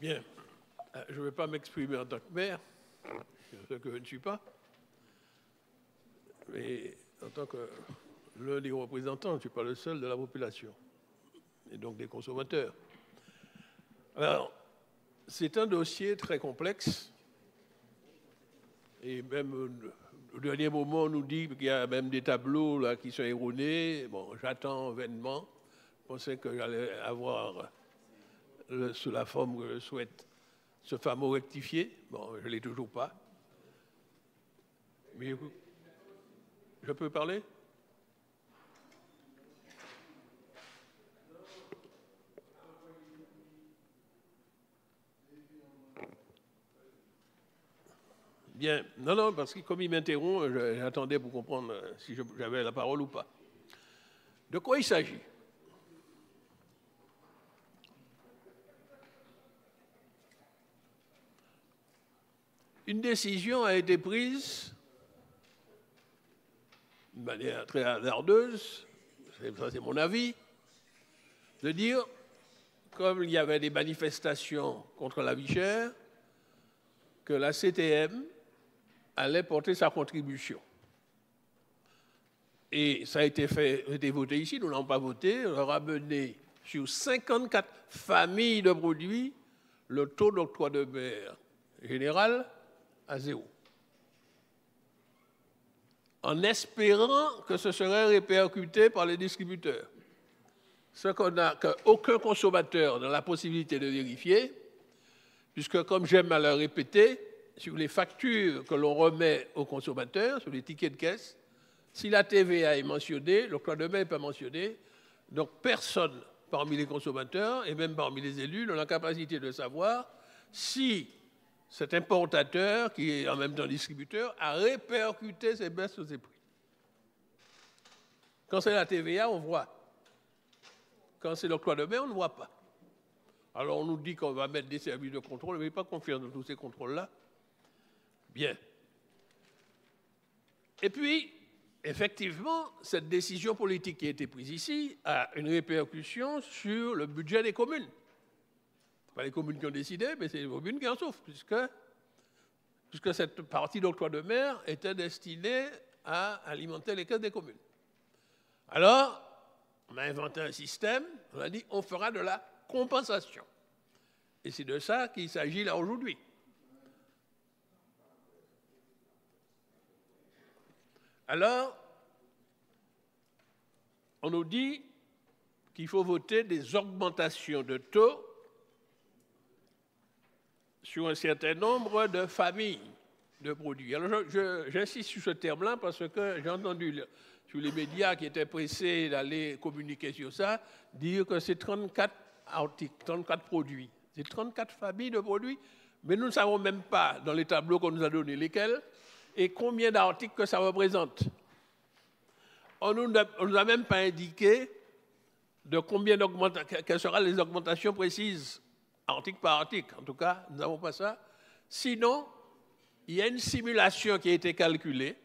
Bien, je ne vais pas m'exprimer en tant que maire, ce que je ne suis pas, mais en tant que l'un des représentants, je ne suis pas le seul de la population, et donc des consommateurs. Alors, c'est un dossier très complexe, et même au dernier moment, on nous dit qu'il y a même des tableaux là, qui sont erronés. Bon, j'attends vainement. Je pensais que j'allais avoir, sous la forme que je souhaite, ce fameux rectifié. Bon, je ne l'ai toujours pas. Mais je peux parler? Bien, non, parce que comme il m'interrompt, j'attendais pour comprendre si j'avais la parole ou pas. De quoi il s'agit? Une décision a été prise de manière très hasardeuse, ça c'est mon avis, de dire, comme il y avait des manifestations contre la vie chère, que la CTM allait porter sa contribution. Et ça a été voté ici, nous n'avons pas voté, on leur a mené sur 54 familles de produits le taux d'octroi de mer général à 0. En espérant que ce serait répercuté par les distributeurs. Ce qu'on n'a qu'aucun consommateur n'a la possibilité de vérifier, puisque comme j'aime à le répéter, sur les factures que l'on remet aux consommateurs, sur les tickets de caisse, si la TVA est mentionnée, l'octroi de mer n'est pas mentionné, donc personne parmi les consommateurs et même parmi les élus n'a la capacité de savoir si cet importateur, qui est en même temps distributeur, a répercuté ces baisses sur ses prix. Quand c'est la TVA, on voit. Quand c'est l'octroi de mer, on ne voit pas. Alors on nous dit qu'on va mettre des services de contrôle, mais pas confiance dans tous ces contrôles-là. Bien. Et puis, effectivement, cette décision politique qui a été prise ici a une répercussion sur le budget des communes. Ce pas les communes qui ont décidé, mais c'est les communes qui en souffrent, puisque cette partie d'octroi de mer était destinée à alimenter les caisses des communes. Alors, on a inventé un système, on a dit on fera de la compensation. Et c'est de ça qu'il s'agit là aujourd'hui. Alors, on nous dit qu'il faut voter des augmentations de taux sur un certain nombre de familles de produits. Alors, j'insiste sur ce terme-là parce que j'ai entendu sur les médias qui étaient pressés d'aller communiquer sur ça, dire que c'est 34 articles, 34 produits. C'est 34 familles de produits, mais nous ne savons même pas dans les tableaux qu'on nous a donnés lesquels et combien d'articles que ça représente. On ne nous a même pas indiqué de combien quelles seront les augmentations précises, article par article. En tout cas, nous n'avons pas ça. Sinon, il y a une simulation qui a été calculée.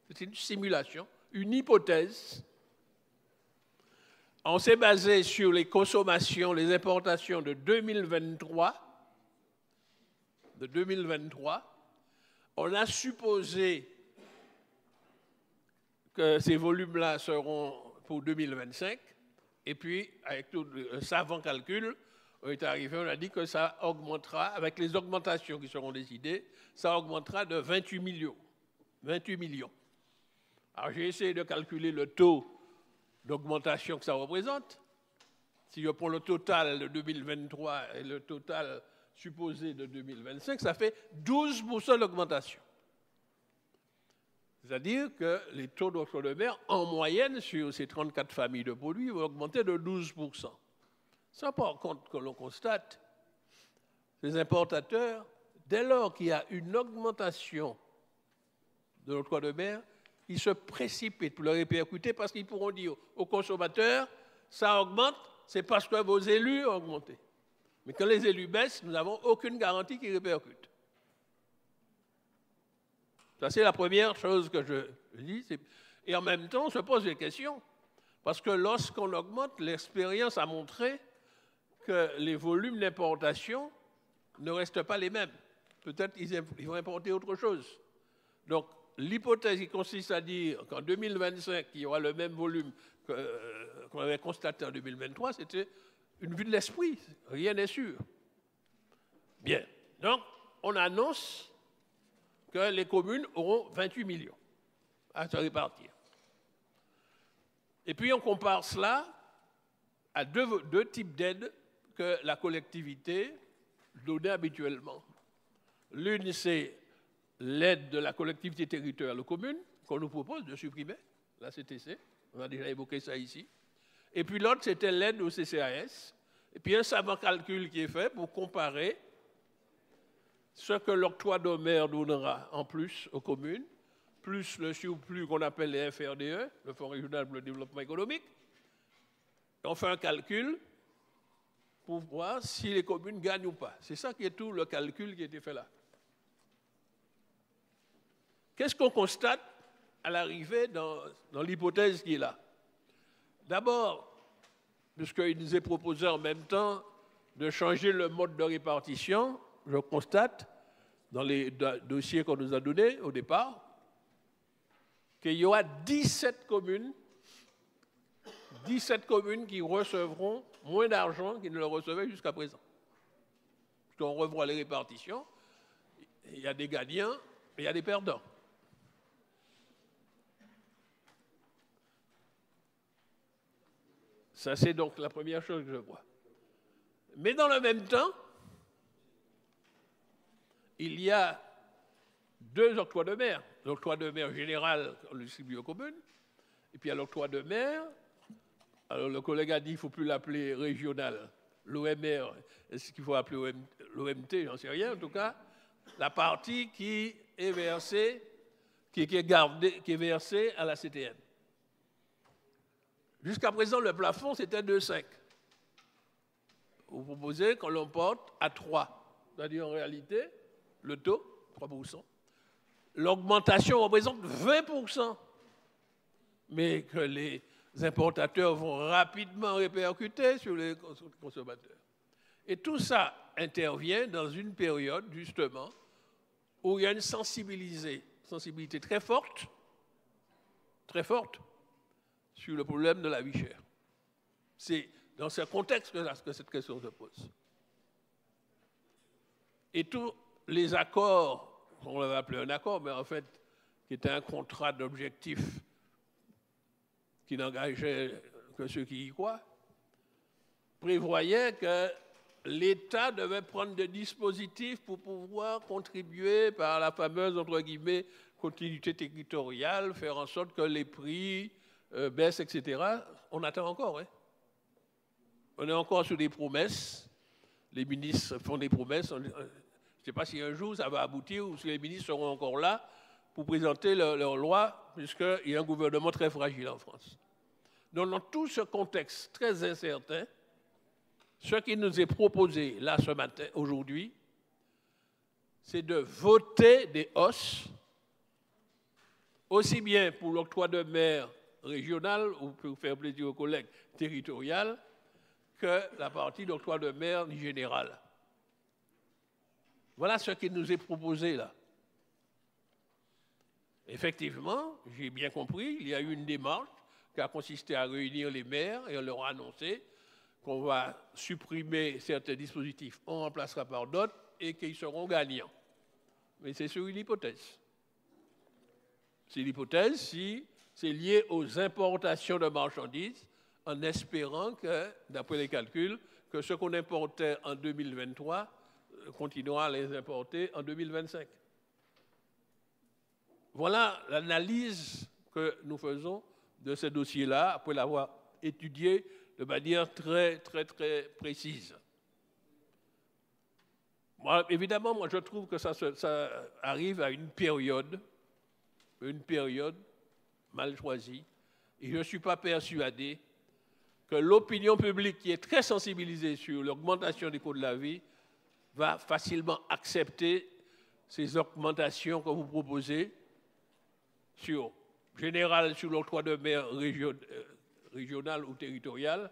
C'est une simulation, une hypothèse. On s'est basé sur les consommations, les importations de 2023. On a supposé que ces volumes-là seront pour 2025. Et puis, avec tout un savant calcul, on est arrivé, on a dit que ça augmentera, avec les augmentations qui seront décidées, ça augmentera de 28 millions. 28 millions. Alors, j'ai essayé de calculer le taux d'augmentation que ça représente. Si je prends le total de 2023 et le total supposé de 2025, ça fait 12% d'augmentation. C'est-à-dire que les taux d'octroi de mer, en moyenne, sur ces 34 familles de produits, vont augmenter de 12%. Ça, par contre, que l'on constate, les importateurs, dès lors qu'il y a une augmentation de l'octroi de mer, ils se précipitent pour le répercuter parce qu'ils pourront dire aux consommateurs, ça augmente, c'est parce que vos élus ont augmenté. Mais quand les élus baissent, nous n'avons aucune garantie qu'ils répercutent. Ça, c'est la première chose que je dis. Et en même temps, on se pose des questions. Parce que lorsqu'on augmente, l'expérience a montré que les volumes d'importation ne restent pas les mêmes. Peut-être qu'ils vont importer autre chose. Donc, l'hypothèse qui consiste à dire qu'en 2025, il y aura le même volume qu'on avait constaté en 2023, c'était une vue de l'esprit. Rien n'est sûr. Bien. Donc, on annonce que les communes auront 28 millions à se répartir. Et puis, on compare cela à deux types d'aides que la collectivité donnait habituellement. L'une, c'est l'aide de la collectivité territoriale aux communes, qu'on nous propose de supprimer, la CTC, on a déjà évoqué ça ici. Et puis l'autre, c'était l'aide au CCAS. Et puis un savant calcul qui est fait pour comparer ce que l'octroi de mer donnera en plus aux communes, plus le surplus qu'on appelle les FRDE, le Fonds régional pour le développement économique. Et on fait un calcul pour voir si les communes gagnent ou pas. C'est ça qui est tout le calcul qui a été fait là. Qu'est-ce qu'on constate à l'arrivée dans l'hypothèse qui est là? D'abord, puisqu'il nous est proposé en même temps de changer le mode de répartition, je constate, dans les dossiers qu'on nous a donnés au départ, qu'il y aura 17 communes qui recevront moins d'argent qu'ils ne le recevaient jusqu'à présent. Quand on revoit les répartitions, il y a des gagnants et il y a des perdants. Ça, c'est donc la première chose que je vois. Mais dans le même temps, il y a deux octrois de mer. L'octroi de mer général, on le distribue aux communes, et puis il y a l'octroi de mer. Alors le collègue a dit qu'il ne faut plus l'appeler régional. L'OMR, est-ce qu'il faut appeler l'OMT? J'en sais rien. En tout cas, la partie qui est versée, qui est versée à la CTM. Jusqu'à présent, le plafond, c'était 2,5. Vous proposez qu'on l'emporte à 3. C'est-à-dire, en réalité, le taux, 3%. L'augmentation représente 20%. Mais que les importateurs vont rapidement répercuter sur les consommateurs. Et tout ça intervient dans une période, justement, où il y a une sensibilité très forte, sur le problème de la vie chère. C'est dans ce contexte-là que cette question se pose. Et tous les accords, on l'avait appelé un accord, mais en fait, qui était un contrat d'objectifs qui n'engageait que ceux qui y croient, prévoyaient que l'État devait prendre des dispositifs pour pouvoir contribuer par la fameuse, entre guillemets, continuité territoriale, faire en sorte que les prix baissent, etc. On attend encore. Hein. On est encore sur des promesses. Les ministres font des promesses. Je ne sais pas si un jour ça va aboutir ou si les ministres seront encore là pour présenter leur loi, puisqu'il y a un gouvernement très fragile en France. Donc, dans tout ce contexte très incertain, ce qui nous est proposé là ce matin, aujourd'hui, c'est de voter des hausses, aussi bien pour l'octroi de mer régional ou pour faire plaisir aux collègues territorial, que la partie d'octroi de mer général. Voilà ce qui nous est proposé là. Effectivement, j'ai bien compris, il y a eu une démarche qui a consisté à réunir les maires et on leur a annoncé qu'on va supprimer certains dispositifs, on remplacera par d'autres et qu'ils seront gagnants. Mais c'est sur une hypothèse. C'est l'hypothèse si c'est lié aux importations de marchandises, en espérant que, d'après les calculs, que ce qu'on importait en 2023 continuera à les importer en 2025. Voilà l'analyse que nous faisons de ce dossier-là, après l'avoir étudié de manière très précise. Évidemment, moi je trouve que ça arrive à une période mal choisie, et je ne suis pas persuadé que l'opinion publique qui est très sensibilisée sur l'augmentation des coûts de la vie va facilement accepter ces augmentations que vous proposez sur l'octroi de mer régional ou territorial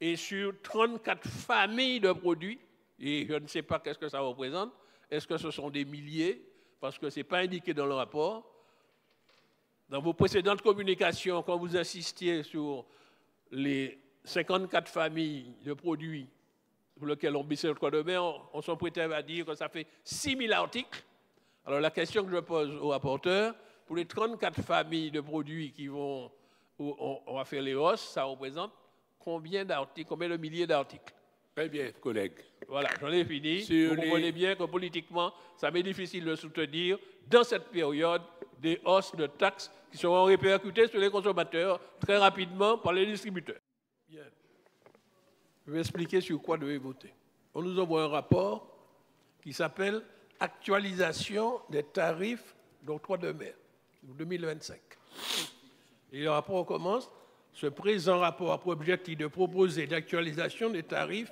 et sur 34 familles de produits Et je ne sais pas qu'est-ce que ça représente. Est-ce que ce sont des milliers? Parce que ce n'est pas indiqué dans le rapport. Dans vos précédentes communications, quand vous insistiez sur les 54 familles de produits pour lesquels on baissait l'octroi de mer, on s'en prêtait à dire que ça fait 6 000 articles. Alors la question que je pose au rapporteur, pour les 34 familles de produits qui vont, où on va faire les hausses, ça représente combien d'articles, combien de milliers d'articles? Très bien, collègue. Voilà, j'en ai fini. Vous comprenez bien que politiquement, ça m'est difficile de soutenir dans cette période des hausses de taxes qui seront répercutées sur les consommateurs très rapidement par les distributeurs. Bien. Je vais expliquer sur quoi devez voter. On nous envoie un rapport qui s'appelle « Actualisation des tarifs d'octroi de mer 2025 ». Et le rapport commence « Ce présent rapport a pour objectif de proposer l'actualisation des tarifs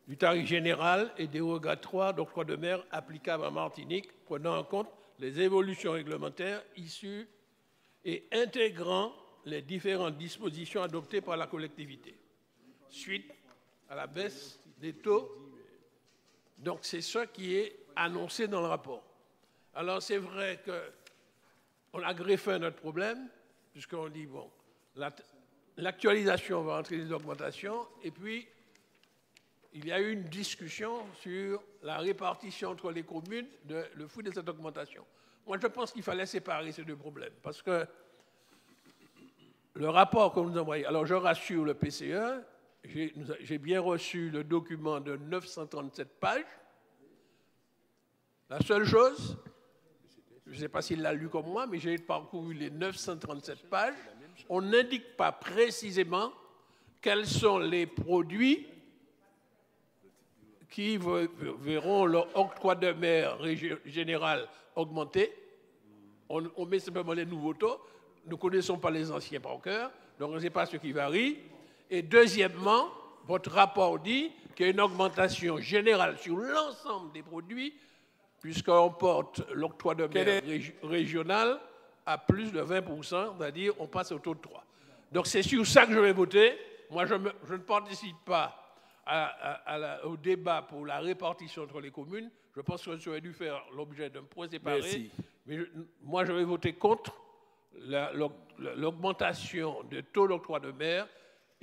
du tarif général et dérogatoire d'octroi de mer applicable en Martinique, prenant en compte les évolutions réglementaires issues et intégrant les différentes dispositions adoptées par la collectivité, suite à la baisse des taux. » Donc c'est ça qui est annoncé dans le rapport. Alors c'est vrai qu'on a greffé notre problème, puisqu'on dit, bon, l'actualisation va entraîner des augmentations, et puis il y a eu une discussion sur la répartition entre les communes le fruit de cette augmentation. Moi, je pense qu'il fallait séparer ces deux problèmes, parce que le rapport que nous envoyons, alors je rassure le PCE, j'ai bien reçu le document de 937 pages. La seule chose, je ne sais pas s'il l'a lu comme moi, mais j'ai parcouru les 937 pages. On n'indique pas précisément quels sont les produits qui verront leur octroi de mer général augmenter. On met simplement les nouveaux taux. Nous ne connaissons pas les anciens par cœur, donc on ne sait pas ce qui varie. Et deuxièmement, votre rapport dit qu'il y a une augmentation générale sur l'ensemble des produits, puisqu'on porte l'octroi de mer régional à plus de 20%, c'est-à-dire on passe au taux de 3. Donc c'est sur ça que je vais voter. Moi, je ne participe pas au débat pour la répartition entre les communes. Je pense que ça aurait dû faire l'objet d'un point séparé. Merci. Mais moi, je vais voter contre l'augmentation des taux d'octroi de mer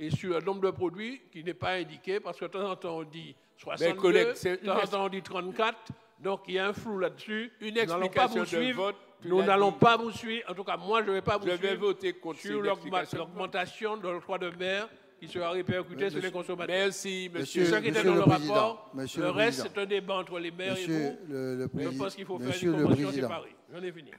et sur le nombre de produits qui n'est pas indiqué, parce que de temps en temps on dit 62, de temps en temps on dit 34, donc il y a un flou là-dessus. Une explication de vote. Nous n'allons pas vous suivre, en tout cas moi je ne vais pas vous suivre. Je vais voter contre sur l'augmentation de l'octroi de mer qui sera répercutée sur les consommateurs. Merci, monsieur. C'est ça qui était dans le rapport. Le reste, c'est un débat entre les maires et vous. Je pense qu'il faut faire une convention séparée. J'en ai fini.